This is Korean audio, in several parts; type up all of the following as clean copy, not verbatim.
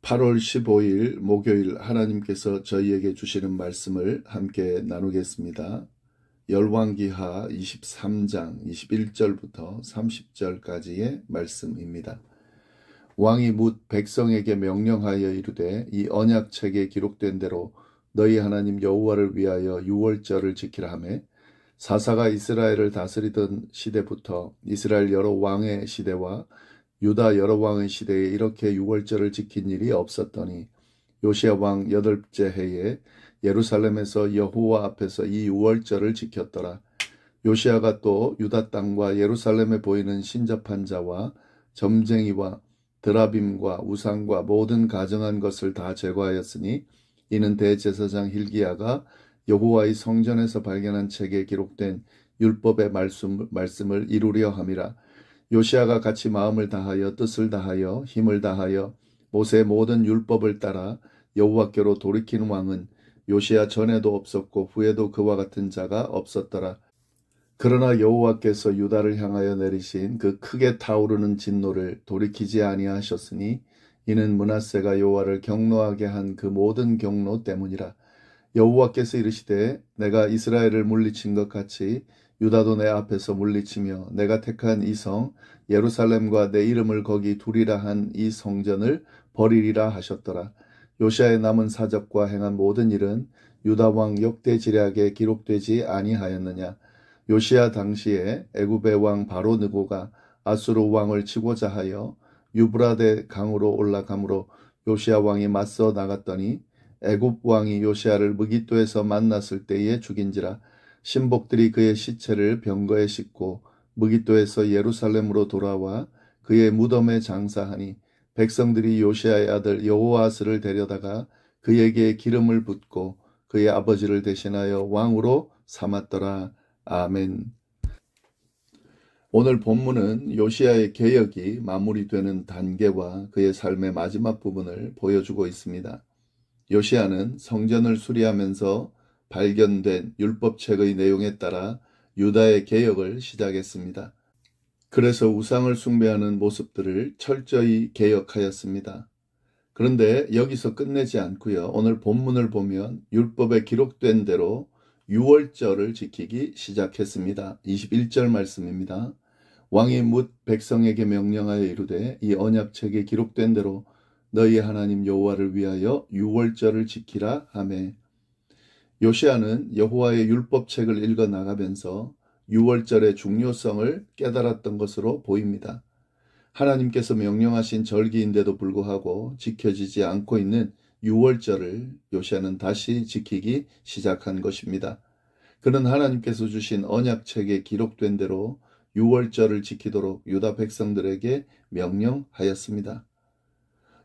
8월 15일 목요일 하나님께서 저희에게 주시는 말씀을 함께 나누겠습니다. 열왕기하 23장 21절부터 30절까지의 말씀입니다. 왕이 뭇 백성에게 명령하여 이르되 이 언약책에 기록된 대로 너희 하나님 여호와를 위하여 유월절을 지키라 하며 사사가 이스라엘을 다스리던 시대부터 이스라엘 여러 왕의 시대와 유다 여러 왕의 시대에 이렇게 유월절을 지킨 일이 없었더니 요시야 왕 8째 해에 예루살렘에서 여호와 앞에서 이 유월절을 지켰더라. 요시야가 또 유다 땅과 예루살렘에 보이는 신접한 자와 점쟁이와 드라빔과 우상과 모든 가정한 것을 다 제거하였으니 이는 대제사장 hil기야가 여호와의 성전에서 발견한 책에 기록된 율법의 말씀을 이루려 함이라. 요시야가 같이 마음을 다하여 뜻을 다하여 힘을 다하여 모세의 모든 율법을 따라 여호와께로 돌이킨 왕은 요시야 전에도 없었고 후에도 그와 같은 자가 없었더라. 그러나 여호와께서 유다를 향하여 내리신 그 크게 타오르는 진노를 돌이키지 아니하셨으니 이는 므낫세가 여호와를 경노하게 한 그 모든 경노 때문이라. 여호와께서 이르시되 내가 이스라엘을 물리친 것 같이 유다도 내 앞에서 물리치며 내가 택한 이 성 예루살렘과 내 이름을 거기 두리라 한 이 성전을 버리리라 하셨더라. 요시야의 남은 사적과 행한 모든 일은 유다 왕 역대지략에 기록되지 아니하였느냐. 요시야 당시에 애굽의 왕 바로 느고가 아수르 왕을 치고자 하여 유브라데 강으로 올라가므로 요시야 왕이 맞서 나갔더니 애굽 왕이 요시야를 무깃도에서 만났을 때에 죽인지라. 신복들이 그의 시체를 병거에 싣고 무깃도에서 예루살렘으로 돌아와 그의 무덤에 장사하니 백성들이 요시야의 아들 여호아스를 데려다가 그에게 기름을 붓고 그의 아버지를 대신하여 왕으로 삼았더라. 아멘. 오늘 본문은 요시야의 개혁이 마무리되는 단계와 그의 삶의 마지막 부분을 보여주고 있습니다. 요시야는 성전을 수리하면서 발견된 율법책의 내용에 따라 유다의 개혁을 시작했습니다. 그래서 우상을 숭배하는 모습들을 철저히 개혁하였습니다. 그런데 여기서 끝내지 않고요. 오늘 본문을 보면 율법에 기록된 대로 유월절을 지키기 시작했습니다. 21절 말씀입니다. 왕이 뭇 백성에게 명령하여 이르되 이 언약책에 기록된 대로 너희 하나님 여호와를 위하여 유월절을 지키라 하매. 요시야는 여호와의 율법책을 읽어 나가면서 유월절의 중요성을 깨달았던 것으로 보입니다. 하나님께서 명령하신 절기인데도 불구하고 지켜지지 않고 있는 유월절을 요시야는 다시 지키기 시작한 것입니다. 그는 하나님께서 주신 언약책에 기록된 대로 유월절을 지키도록 유다 백성들에게 명령하였습니다.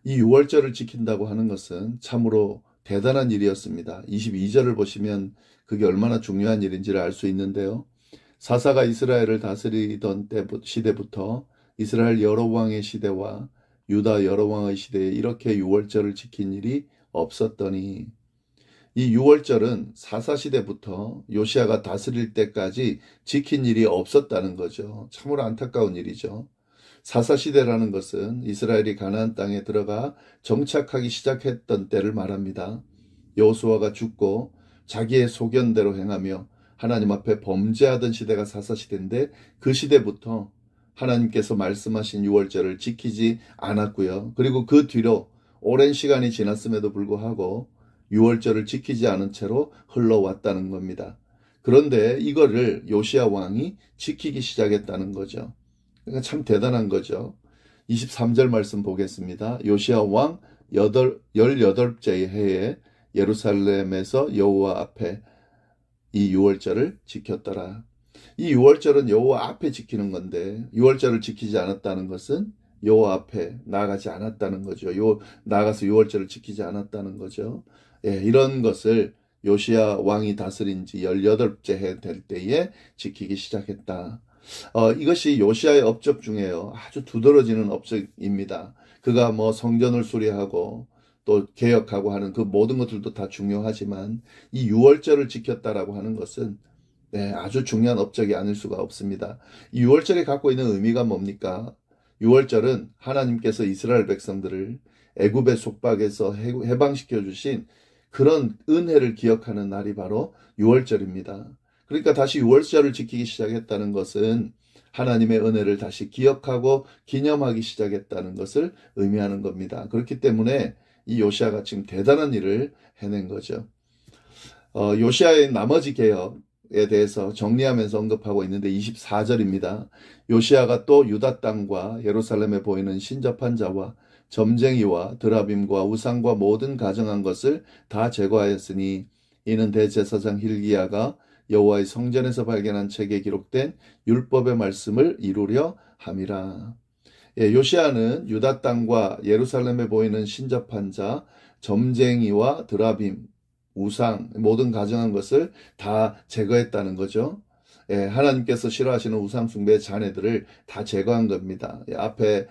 이 유월절을 지킨다고 하는 것은 참으로 대단한 일이었습니다. 22절을 보시면 그게 얼마나 중요한 일인지를 알 수 있는데요. 사사가 이스라엘을 다스리던 시대부터 이스라엘 여러 왕의 시대와 유다 여러 왕의 시대에 이렇게 유월절을 지킨 일이 없었더니 이 유월절은 사사시대부터 요시야가 다스릴 때까지 지킨 일이 없었다는 거죠. 참으로 안타까운 일이죠. 사사시대라는 것은 이스라엘이 가나안 땅에 들어가 정착하기 시작했던 때를 말합니다. 여호수아가 죽고 자기의 소견대로 행하며 하나님 앞에 범죄하던 시대가 사사시대인데 그 시대부터 하나님께서 말씀하신 유월절을 지키지 않았고요. 그리고 그 뒤로 오랜 시간이 지났음에도 불구하고 유월절을 지키지 않은 채로 흘러왔다는 겁니다. 그런데 이거를 요시야 왕이 지키기 시작했다는 거죠. 그러니까 참 대단한 거죠. 23절 말씀 보겠습니다. 요시야 왕 18째 해에 예루살렘에서 여호와 앞에 이 유월절을 지켰더라. 이 유월절은 여호와 앞에 지키는 건데 유월절을 지키지 않았다는 것은 여호와 앞에 나아가지 않았다는 거죠. 나아가서 유월절을 지키지 않았다는 거죠. 예, 이런 것을 요시야 왕이 다스린 지 18째 해 될 때에 지키기 시작했다. 이것이 요시야의 업적 중에요. 아주 두드러지는 업적입니다. 그가 성전을 수리하고 또 개혁하고 하는 그 모든 것들도 다 중요하지만 이 유월절을 지켰다라고 하는 것은 아주 중요한 업적이 아닐 수가 없습니다. 이 유월절이 갖고 있는 의미가 뭡니까? 유월절은 하나님께서 이스라엘 백성들을 애굽의 속박에서 해방시켜 주신 그런 은혜를 기억하는 날이 바로 유월절입니다. 그러니까 다시 유월절을 지키기 시작했다는 것은 하나님의 은혜를 다시 기억하고 기념하기 시작했다는 것을 의미하는 겁니다. 그렇기 때문에 이 요시아가 지금 대단한 일을 해낸 거죠. 요시아의 나머지 개혁에 대해서 정리하면서 언급하고 있는데 24절입니다. 요시아가 또 유다 땅과 예루살렘에 보이는 신접한 자와 점쟁이와 드라빔과 우상과 모든 가정한 것을 다 제거하였으니 이는 대제사장 hil기야가 여호와의 성전에서 발견한 책에 기록된 율법의 말씀을 이루려 함이라. 요시아는 유다 땅과 예루살렘에 보이는 신접한 자, 점쟁이와 드라빔, 우상, 모든 가정한 것을 다 제거했다는 거죠. 하나님께서 싫어하시는 우상 숭배의 잔해들을 다 제거한 겁니다. 앞에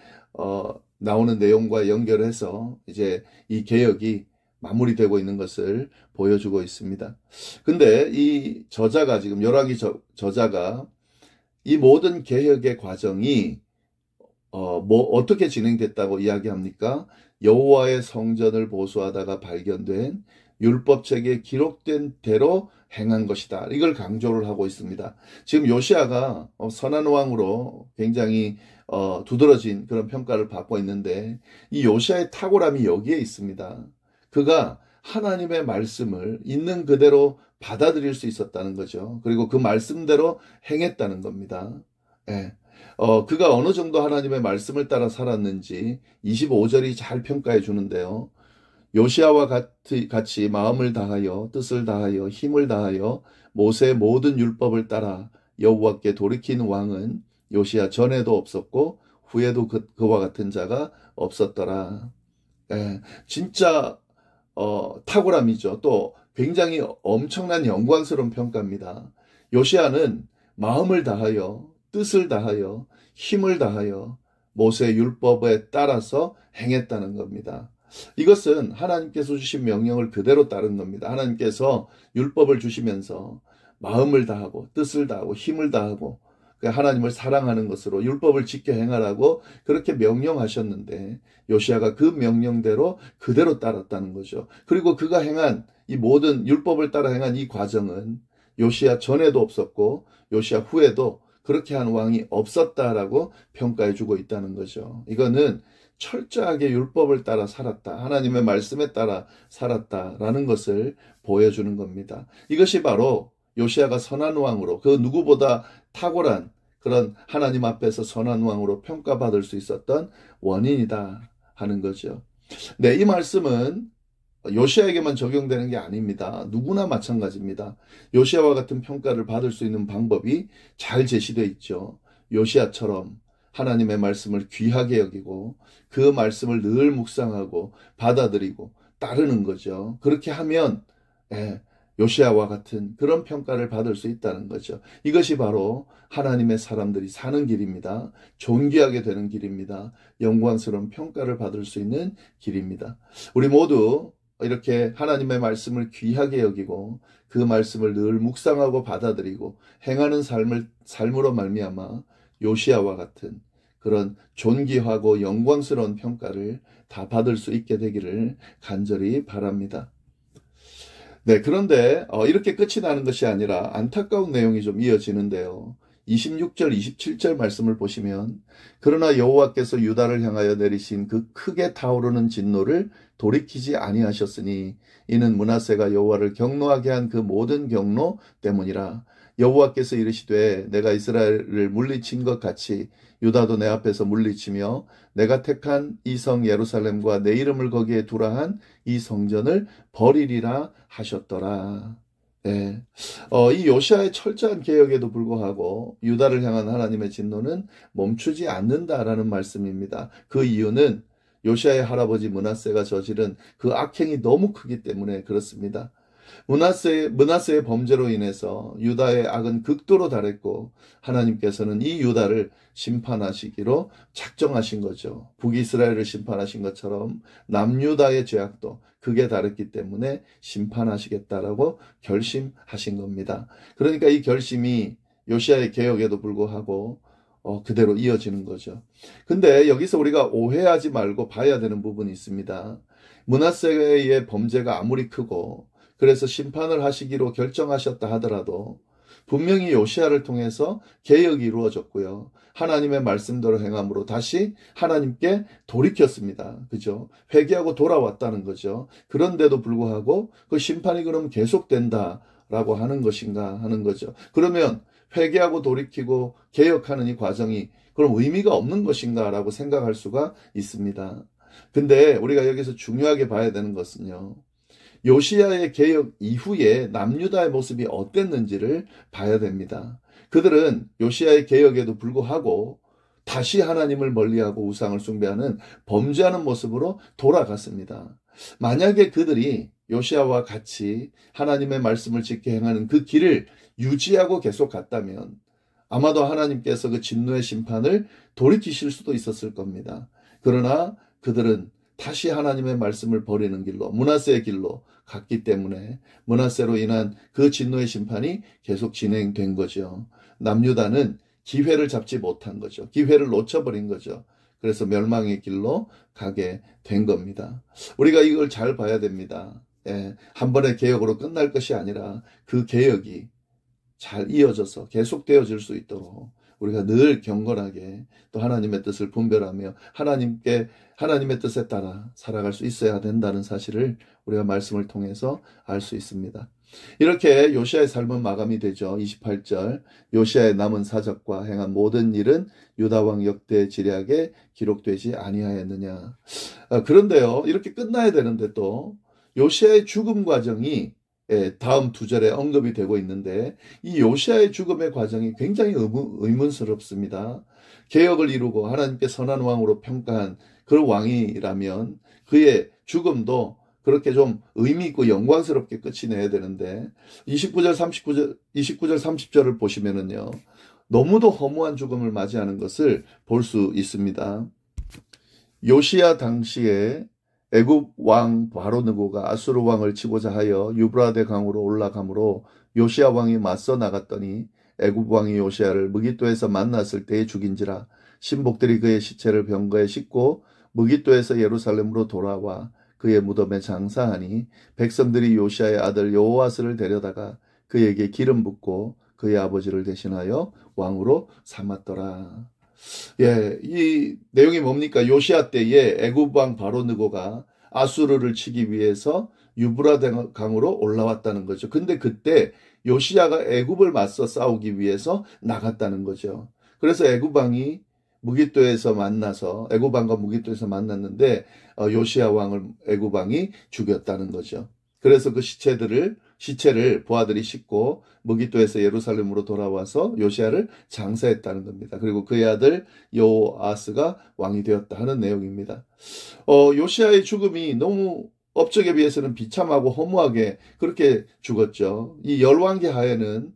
나오는 내용과 연결해서 이제 이 개혁이 마무리되고 있는 것을 보여주고 있습니다. 근데 이 저자가 지금 요라기 저자가 이 모든 개혁의 과정이 어떻게 진행됐다고 이야기합니까? 여호와의 성전을 보수하다가 발견된 율법책에 기록된 대로 행한 것이다. 이걸 강조를 하고 있습니다. 지금 요시아가 선한 왕으로 굉장히 두드러진 그런 평가를 받고 있는데 이 요시아의 탁월함이 여기에 있습니다. 그가 하나님의 말씀을 있는 그대로 받아들일 수 있었다는 거죠. 그리고 그 말씀대로 행했다는 겁니다. 그가 어느 정도 하나님의 말씀을 따라 살았는지 25절이 잘 평가해 주는데요. 요시아와 같이 마음을 다하여 뜻을 다하여 힘을 다하여 모세의 모든 율법을 따라 여호와께 돌이킨 왕은 요시아 전에도 없었고 후에도 그와 같은 자가 없었더라. 진짜 탁월함이죠. 또 굉장히 엄청난 영광스러운 평가입니다. 요시아는 마음을 다하여 뜻을 다하여 힘을 다하여 모세의 율법에 따라서 행했다는 겁니다. 이것은 하나님께서 주신 명령을 그대로 따른 겁니다. 하나님께서 율법을 주시면서 마음을 다하고 뜻을 다하고 힘을 다하고 하나님을 사랑하는 것으로 율법을 지켜 행하라고 그렇게 명령하셨는데 요시아가 그 명령대로 그대로 따랐다는 거죠. 그리고 그가 행한 이 모든 율법을 따라 행한 이 과정은 요시아 전에도 없었고 요시아 후에도 그렇게 한 왕이 없었다라고 평가해 주고 있다는 거죠. 이거는 철저하게 율법을 따라 살았다. 하나님의 말씀에 따라 살았다라는 것을 보여주는 겁니다. 이것이 바로 요시아가 선한 왕으로 그 누구보다 탁월한 그런 하나님 앞에서 선한 왕으로 평가받을 수 있었던 원인이다 하는 거죠. 네, 이 말씀은 요시아에게만 적용되는 게 아닙니다. 누구나 마찬가지입니다. 요시아와 같은 평가를 받을 수 있는 방법이 잘 제시되어 있죠. 요시아처럼 하나님의 말씀을 귀하게 여기고 그 말씀을 늘 묵상하고 받아들이고 따르는 거죠. 그렇게 하면 요시아와 같은 그런 평가를 받을 수 있다는 거죠. 이것이 바로 하나님의 사람들이 사는 길입니다. 존귀하게 되는 길입니다. 영광스러운 평가를 받을 수 있는 길입니다. 우리 모두 이렇게 하나님의 말씀을 귀하게 여기고 그 말씀을 늘 묵상하고 받아들이고 행하는 삶으로 말미암아 요시아와 같은 그런 존귀하고 영광스러운 평가를 다 받을 수 있게 되기를 간절히 바랍니다. 네, 그런데 이렇게 끝이 나는 것이 아니라 안타까운 내용이 좀 이어지는데요. 26절, 27절 말씀을 보시면 그러나 여호와께서 유다를 향하여 내리신 그 크게 타오르는 진노를 돌이키지 아니하셨으니 이는 므낫세가 여호와를 경노하게 한 그 모든 경노 때문이라. 여호와께서 이르시되 내가 이스라엘을 물리친 것 같이 유다도 내 앞에서 물리치며 내가 택한 이 성 예루살렘과 내 이름을 거기에 두라 한 이 성전을 버리리라 하셨더라. 네. 이 요시아의 철저한 개혁에도 불구하고 유다를 향한 하나님의 진노는 멈추지 않는다라는 말씀입니다. 그 이유는 요시아의 할아버지 므낫세가 저지른 그 악행이 너무 크기 때문에 그렇습니다. 므낫세의 범죄로 인해서 유다의 악은 극도로 달했고 하나님께서는 이 유다를 심판하시기로 작정하신 거죠. 북이스라엘을 심판하신 것처럼 남유다의 죄악도 극에 달했기 때문에 심판하시겠다라고 결심하신 겁니다. 그러니까 이 결심이 요시아의 개혁에도 불구하고 그대로 이어지는 거죠. 근데 여기서 우리가 오해하지 말고 봐야 되는 부분이 있습니다. 므낫세의 범죄가 아무리 크고 그래서 심판을 하시기로 결정하셨다 하더라도 분명히 요시야를 통해서 개혁이 이루어졌고요. 하나님의 말씀대로 행함으로 다시 하나님께 돌이켰습니다. 그죠? 회개하고 돌아왔다는 거죠. 그런데도 불구하고 그 심판이 그럼 계속된다라고 하는 것인가 하는 거죠. 그러면 회개하고 돌이키고 개혁하는 이 과정이 그럼 의미가 없는 것인가라고 생각할 수가 있습니다. 근데 우리가 여기서 중요하게 봐야 되는 것은요. 요시야의 개혁 이후에 남유다의 모습이 어땠는지를 봐야 됩니다. 그들은 요시야의 개혁에도 불구하고 다시 하나님을 멀리하고 우상을 숭배하는 범죄하는 모습으로 돌아갔습니다. 만약에 그들이 요시야와 같이 하나님의 말씀을 지켜 행하는 그 길을 유지하고 계속 갔다면 아마도 하나님께서 그 진노의 심판을 돌이키실 수도 있었을 겁니다. 그러나 그들은 다시 하나님의 말씀을 버리는 길로 므낫세의 길로 갔기 때문에 므낫세로 인한 그 진노의 심판이 계속 진행된 거죠. 남유다는 기회를 잡지 못한 거죠. 기회를 놓쳐버린 거죠. 그래서 멸망의 길로 가게 된 겁니다. 우리가 이걸 잘 봐야 됩니다. 한 번의 개혁으로 끝날 것이 아니라 그 개혁이 잘 이어져서 계속되어질 수 있도록 우리가 늘 경건하게 또 하나님의 뜻을 분별하며 하나님의 뜻에 따라 살아갈 수 있어야 된다는 사실을 우리가 말씀을 통해서 알 수 있습니다. 이렇게 요시야의 삶은 마감이 되죠. 28절 요시야의 남은 사적과 행한 모든 일은 유다왕 역대 지략에 기록되지 아니하였느냐. 그런데요. 이렇게 끝나야 되는데 또 요시야의 죽음 과정이 다음 두 절에 언급이 되고 있는데 이 요시야의 죽음의 과정이 굉장히 의문스럽습니다. 개혁을 이루고 하나님께 선한 왕으로 평가한 그런 왕이라면 그의 죽음도 그렇게 좀 의미 있고 영광스럽게 끝이 내야 되는데 29절 30절을 보시면은요. 너무도 허무한 죽음을 맞이하는 것을 볼 수 있습니다. 요시야 당시에 애굽 왕 바로느고가 아수르 왕을 치고자 하여 유브라데 강으로 올라가므로 요시야 왕이 맞서 나갔더니 애굽 왕이 요시야를 무깃도에서 만났을 때에 죽인지라. 신복들이 그의 시체를 병거에 싣고 무깃도에서 예루살렘으로 돌아와 그의 무덤에 장사하니 백성들이 요시야의 아들 여호아스를 데려다가 그에게 기름 붓고 그의 아버지를 대신하여 왕으로 삼았더라. 이 내용이 뭡니까? 요시야 때에 애굽 왕 바로느고가 아수르를 치기 위해서 유브라데 강으로 올라왔다는 거죠. 근데 그때 요시야가 애굽을 맞서 싸우기 위해서 나갔다는 거죠. 그래서 애굽 왕이 무깃도에서 만나서 애굽 왕과 무깃도에서 만났는데 요시야 왕을 애굽 왕이 죽였다는 거죠. 그래서 그 시체를 부하들이 싣고 무깃도에서 예루살렘으로 돌아와서 요시야를 장사했다는 겁니다. 그리고 그의 아들 여호아스가 왕이 되었다 하는 내용입니다. 요시야의 죽음이 너무 업적에 비해서는 비참하고 허무하게 그렇게 죽었죠. 이 열왕기 하에는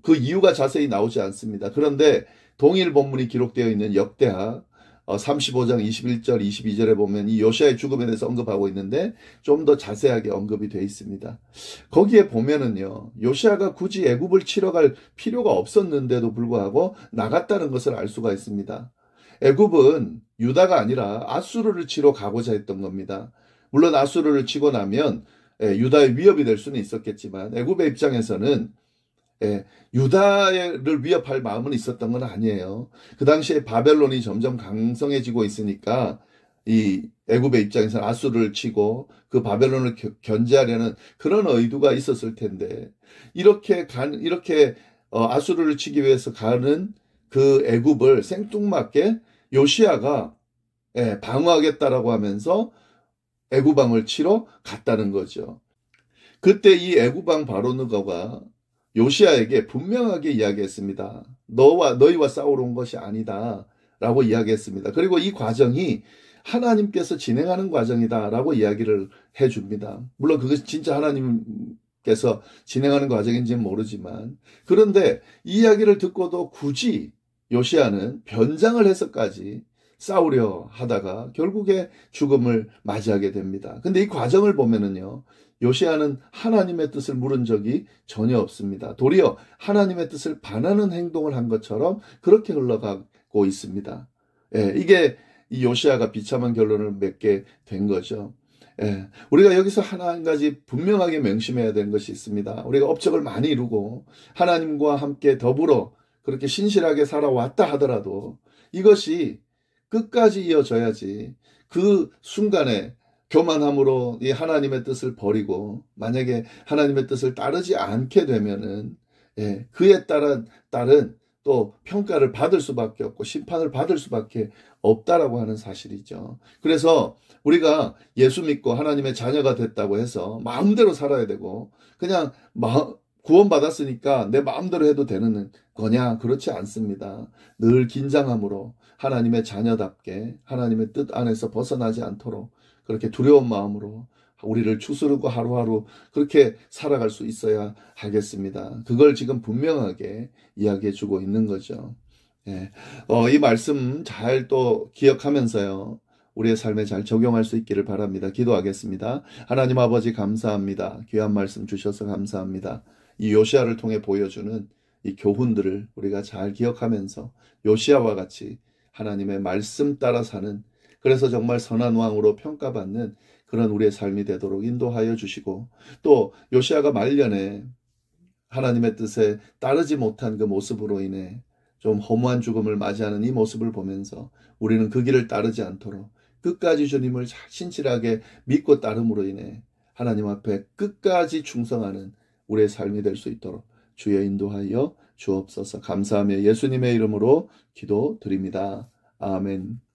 그 이유가 자세히 나오지 않습니다. 그런데 동일 본문이 기록되어 있는 역대하 35장 21절 22절에 보면 이 요시야의 죽음에 대해서 언급하고 있는데 좀 더 자세하게 언급이 되어 있습니다. 거기에 보면은요. 요시야가 굳이 애굽을 치러 갈 필요가 없었는데도 불구하고 나갔다는 것을 알 수가 있습니다. 애굽은 유다가 아니라 아수르를 치러 가고자 했던 겁니다. 물론 아수르를 치고 나면 유다의 위협이 될 수는 있었겠지만 애굽의 입장에서는 유다를 위협할 마음은 있었던 건 아니에요. 그 당시에 바벨론이 점점 강성해지고 있으니까 이 애굽의 입장에서는 아수르를 치고 그 바벨론을 견제하려는 그런 의도가 있었을 텐데 이렇게 아수르를 치기 위해서 가는 그 애굽을 생뚱맞게 요시야가 방어하겠다라고 하면서 애굽 왕을 치러 갔다는 거죠. 그때 이 애굽 왕 바로느고가 요시야에게 분명하게 이야기했습니다. 너희와 싸우러 온 것이 아니다 라고 이야기했습니다. 그리고 이 과정이 하나님께서 진행하는 과정이다 라고 이야기를 해줍니다. 물론 그것이 진짜 하나님께서 진행하는 과정인지는 모르지만 그런데 이 이야기를 듣고도 굳이 요시야는 변장을 해서까지 싸우려 하다가 결국에 죽음을 맞이하게 됩니다. 근데 이 과정을 보면은요, 요시야는 하나님의 뜻을 물은 적이 전혀 없습니다. 도리어 하나님의 뜻을 반하는 행동을 한 것처럼 그렇게 흘러가고 있습니다. 예, 이게 이 요시야가 비참한 결론을 맺게 된 거죠. 예, 우리가 여기서 한 가지 분명하게 명심해야 되는 것이 있습니다. 우리가 업적을 많이 이루고 하나님과 함께 더불어 그렇게 신실하게 살아왔다 하더라도 이것이 끝까지 이어져야지, 그 순간에 교만함으로 이 하나님의 뜻을 버리고 만약에 하나님의 뜻을 따르지 않게 되면은, 예, 그에 따른 또 평가를 받을 수밖에 없고 심판을 받을 수밖에 없다라고 하는 사실이죠. 그래서 우리가 예수 믿고 하나님의 자녀가 됐다고 해서 마음대로 살아야 되고 그냥 구원받았으니까 내 마음대로 해도 되는 거냐? 그렇지 않습니다. 늘 긴장함으로 하나님의 자녀답게 하나님의 뜻 안에서 벗어나지 않도록 그렇게 두려운 마음으로 우리를 추스르고 하루하루 그렇게 살아갈 수 있어야 하겠습니다. 그걸 지금 분명하게 이야기해 주고 있는 거죠. 예. 이 말씀 잘 또 기억하면서요, 우리의 삶에 잘 적용할 수 있기를 바랍니다. 기도하겠습니다. 하나님 아버지 감사합니다. 귀한 말씀 주셔서 감사합니다. 이 요시야를 통해 보여주는 이 교훈들을 우리가 잘 기억하면서 요시야와 같이 하나님의 말씀 따라 사는, 그래서 정말 선한 왕으로 평가받는 그런 우리의 삶이 되도록 인도하여 주시고, 또 요시야가 말년에 하나님의 뜻에 따르지 못한 그 모습으로 인해 좀 허무한 죽음을 맞이하는 이 모습을 보면서 우리는 그 길을 따르지 않도록 끝까지 주님을 신실하게 믿고 따름으로 인해 하나님 앞에 끝까지 충성하는 우리의 삶이 될 수 있도록 주여 인도하여 주옵소서. 감사하며 예수님의 이름으로 기도드립니다. 아멘.